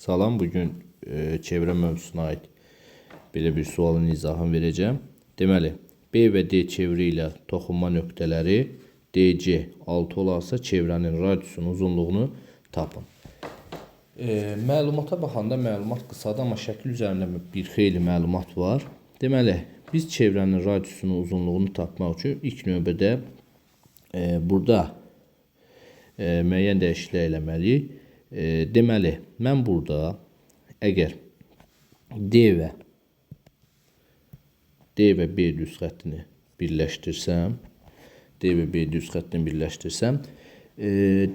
Salam, bugün çevrə mövzusuna aid belə bir sualın izahını verəcəm. Deməli, B və D çevri ilə toxunma nöqtələri DC 6 olarsa çevrənin radiusunun uzunluğunu tapın. Məlumata baxanda məlumat qısadır, amma şəkil üzərində bir xeyli məlumat var. Deməli, biz çevrənin radiusunun uzunluğunu tapmaq üçün ilk növbədə burada müəyyən dəyişiklik eləməliyik. Deməli, mən burada əgər D və B düz xəttini birləşdirsəm,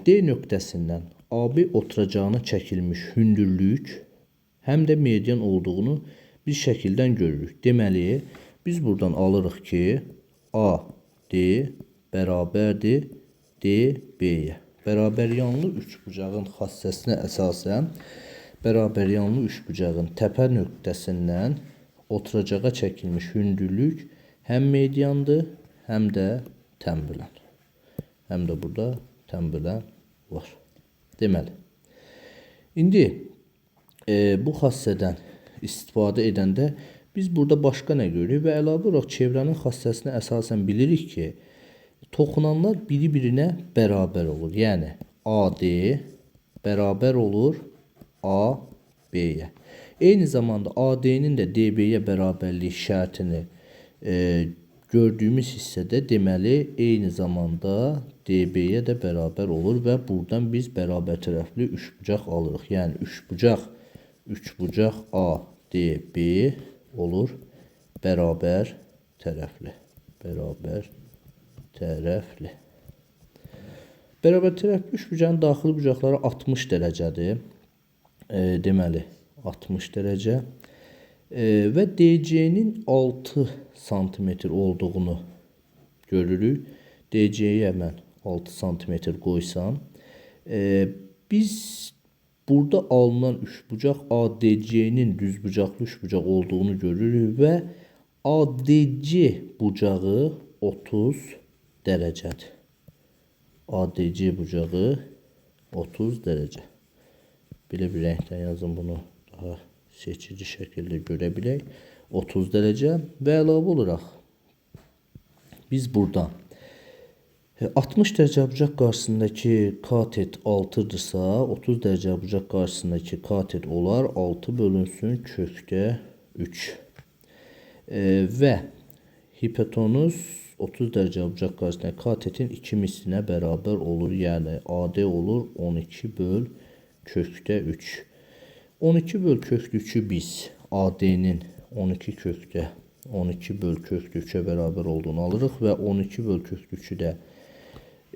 D nöqtəsindən AB oturacağına çəkilmiş hündürlük həm də median olduğunu bir şəkildən görürük. Deməli, biz buradan alırıq ki, AD bərabərdir DB-yə. Bərabəryanlı üçbucağın xassəsinə əsasən bərabəryanlı üçbucağın təpə nöqtəsindən oturacağa çəkilmiş hündürlük həm mediandır, həm də tənbülən. Həm də burada tənbülən var. Deməli, indi bu xassədən istifadə edəndə biz burada başqa nə görürük və əlavə olaraq çevrənin xassəsinə əsasən bilirik ki, toxunanlar biri-birinə bərabər olur. Yəni, AD bərabər olur AB-yə. Eyni zamanda AD-nin də DB-yə bərabərlik şərtini gördüyümüz hissədə deməli, eyni zamanda DB-yə də bərabər olur və buradan biz bərabər tərəfli üçbucaq alırıq. Yəni, üçbucaq ADB olur bərabər tərəfli. Bərabər tərəfli üçbucağın daxili bucaqları 60 dərəcədir. Deməli, 60 dərəcə və DC-nin 6 sm olduğunu görürük. DC-yə mən 6 sm qoysam, biz burada alınan üçbucaq ADC-nin düzbucaqlı üçbucaq olduğunu görürük və ADC bucağı 30 dərəcədir. ADC bucağı 30 dərəcə. Belə bir rəngdən yazın, bunu daha seçici şəkildə görə bilək. 30 dərəcə və əlavə olaraq biz buradan 60 dərəcə bucaq qarşısındakı katet 6-dırsa, 30 dərəcə bucaq qarşısındakı katet olar 6 bölünsün kökdə 3. Və hipotenuz 30 dərəcə bucaq qarşısındakı katetin 2 mislinə bərabər olur. Yəni, AD olur 12 böl kökdə 3. 12 böl kökdə 3-ü biz AD-nin 12 böl kökdə 3-ə bərabər olduğunu alırıq və 12 böl kökdə 3-ü də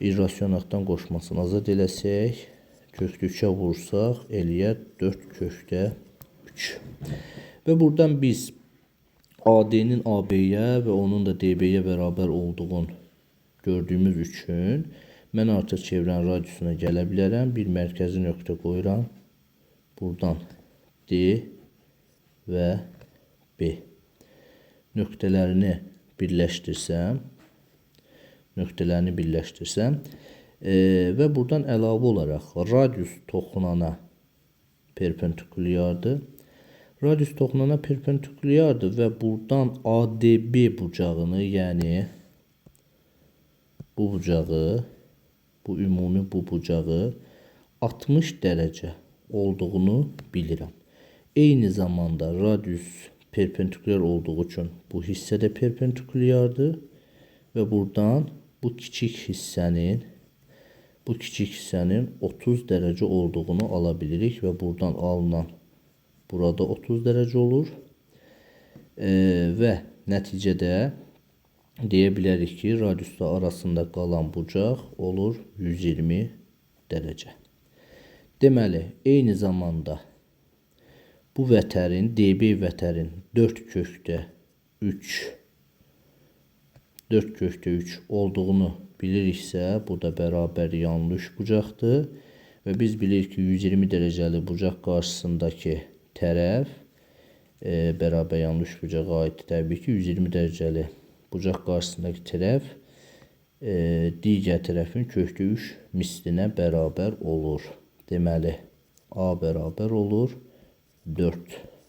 irrasionaldan qoşmasını azad eləsək, kökdə 3-ə vursaq, eləyər 4 kökdə 3. Və buradan biz AD-nin AB-yə və onun da DB-yə bərabər olduğunu gördüyümüz üçün mən artıq çevrənin radiusuna gələ bilərəm. Bir mərkəzi nöqtə qoyuram. Buradan D və B nöqtələrini birləşdirsəm və buradan əlavə olaraq radius toxunana perpendikulyardır. Radius toxunana perpendikulyardır və buradan ADB bucağını, yəni bu bucağı, bu ümumi bu bucağı 60 dərəcə olduğunu bilirəm. Eyni zamanda radius perpendikulyar olduğu üçün bu hissə də perpendikulyardır və buradan bu kiçik hissənin 30 dərəcə olduğunu ala bilirik və buradan alınan burada 30 dərəcə olur və nəticədə deyə bilərik ki, radiusla arasında qalan bucaq olur 120 dərəcə. Deməli, eyni zamanda bu vətərin, DB vətərin 4 kökdə 3 olduğunu biliriksə, bu da bərabər yanlı üçbucaqdır və biz bilirik ki, 120 dərəcəli bucaq qarşısındakı tərəf bərabər yanlı üçbucağa aiddir. Təbii ki, 120 dərəcəli bucaq qarşısındakı tərəf digər tərəfin kökdə 3 mislinə bərabər olur. Deməli, A bərabər olur 4.